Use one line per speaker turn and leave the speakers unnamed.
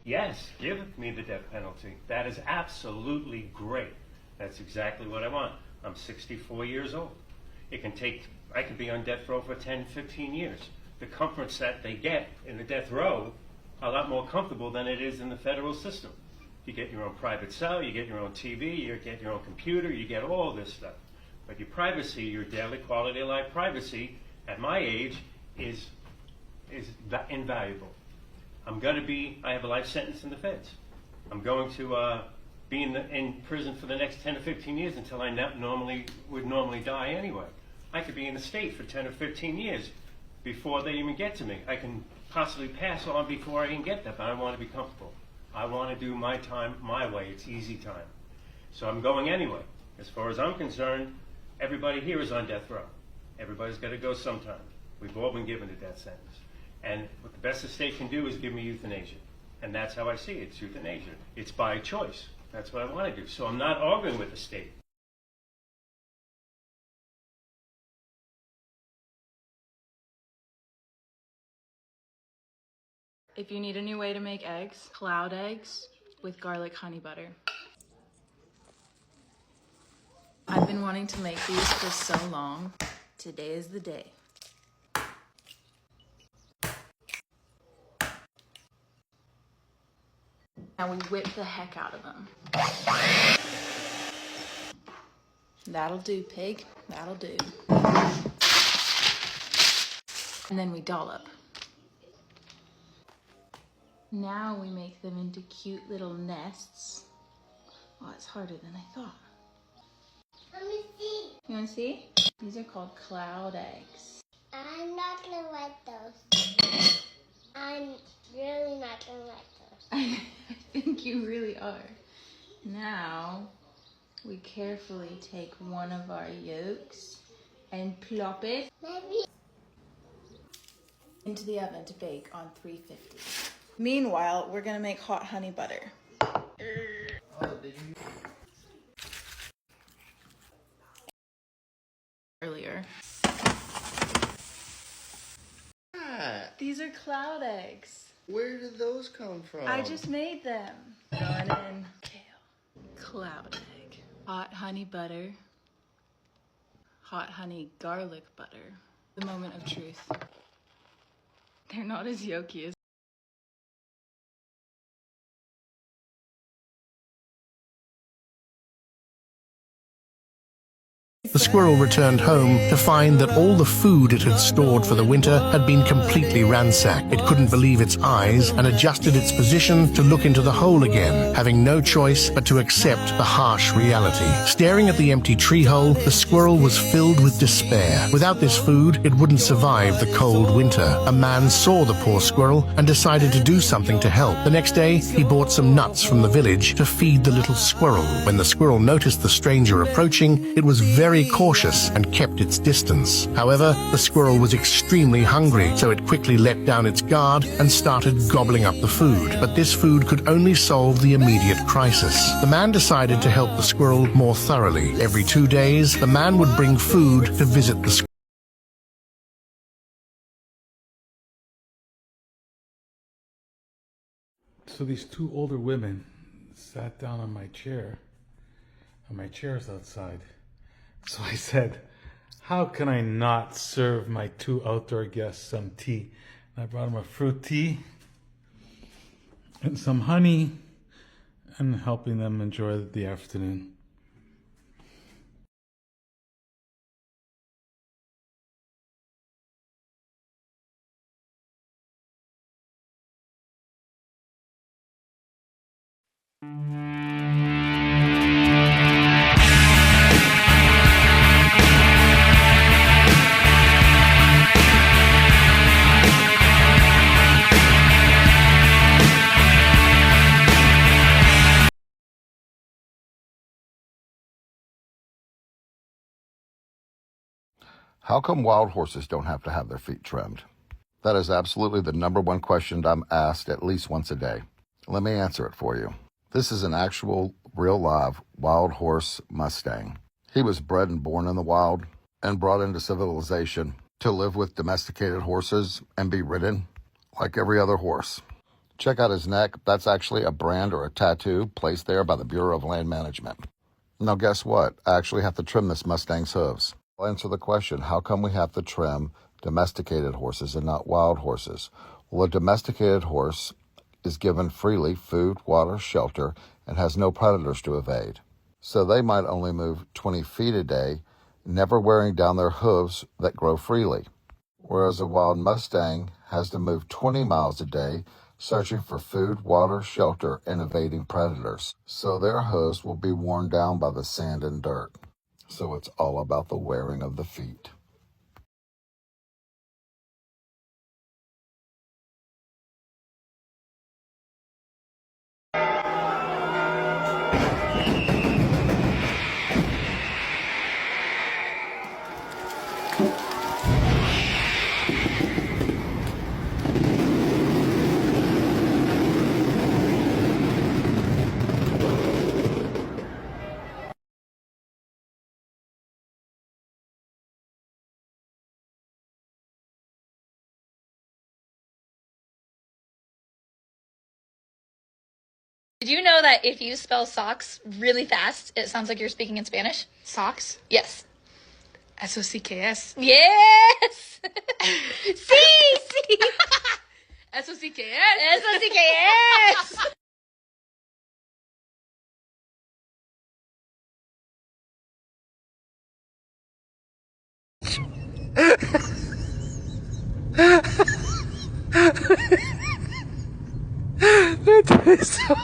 Yes, give me the death penalty. That is absolutely great. That's exactly what I want. I'm 64 years old. I could be on death row for 10, 15 years. The comforts that they get in the death row are a lot more comfortable than it is in the federal system. You get your own private cell, you get your own TV, you get your own computer, you get all this stuff. But your privacy, your daily quality of life privacy, at my age, is invaluable. I have a life sentence in the feds. I'm going to be in prison for the next 10 or 15 years until I would normally die anyway. I could be in the state for 10 or 15 years before they even get to me. I can possibly pass on before I even get there, but I want to be comfortable. I want to do my time my way. It's easy time. So I'm going anyway. As far as I'm concerned, everybody here is on death row. Everybody's got to go sometime. We've all been given a death sentence. And what the best the state can do is give me euthanasia. And that's how I see it. It's euthanasia. It's by choice. That's what I want to do. So I'm not arguing with the state.
If you need a new way to make eggs, cloud eggs with garlic honey butter. I've been wanting to make these for so long. Today is the day. Now we whip the heck out of them. That'll do, pig. That'll do. And then we dollop. Now we make them into cute little nests. Oh, it's harder than I thought.
Let me see.
You want to see? These are called cloud eggs.
I'm not gonna like those. I'm really not gonna like those.
I think you really are. Now, we carefully take one of our yolks and plop it into the oven to bake on 350. Meanwhile, we're gonna make hot honey butter. Earlier. These are cloud eggs.
Where did those come from?
I just made them. Going in kale, cloud egg, hot honey butter, hot honey garlic butter. The moment of truth. They're not as yolky as
The squirrel returned home to find that all the food it had stored for the winter had been completely ransacked. It couldn't believe its eyes and adjusted its position to look into the hole again, having no choice but to accept the harsh reality. Staring at the empty tree hole, the squirrel was filled with despair. Without this food, it wouldn't survive the cold winter. A man saw the poor squirrel and decided to do something to help. The next day, he bought some nuts from the village to feed the little squirrel. When the squirrel noticed the stranger approaching, it was very cautious and kept its distance. However, the squirrel was extremely hungry, so it quickly let down its guard and started gobbling up the food. But this food could only solve the immediate crisis. The man decided to help the squirrel more thoroughly. Every 2 days, the man would bring food to visit the squirrel.
So these two older women sat down on my chair, and my chair's outside. So I said, how can I not serve my two outdoor guests some tea? And I brought them a fruit tea and some honey and helping them enjoy the afternoon.
How come wild horses don't have to have their feet trimmed? That is absolutely the number one question I'm asked at least once a day. Let me answer it for you. This is an actual, real live wild horse Mustang. He was bred and born in the wild and brought into civilization to live with domesticated horses and be ridden like every other horse. Check out his neck. That's actually a brand or a tattoo placed there by the Bureau of Land Management. Now guess what? I actually have to trim this Mustang's hooves. I'll answer the question, how come we have to trim domesticated horses and not wild horses? Well, a domesticated horse is given freely food, water, shelter, and has no predators to evade. So they might only move 20 feet a day, never wearing down their hooves that grow freely. Whereas a wild Mustang has to move 20 miles a day, searching for food, water, shelter, and evading predators. So their hooves will be worn down by the sand and dirt. So it's all about the wearing of the feet.
Did you know that if you spell socks really fast, it sounds like you're speaking in Spanish?
Socks?
Yes.
S-O-C-K-S.
Yes! sí, sí!
S-O-C-K-S.
S-O-C-K-S!
That is so...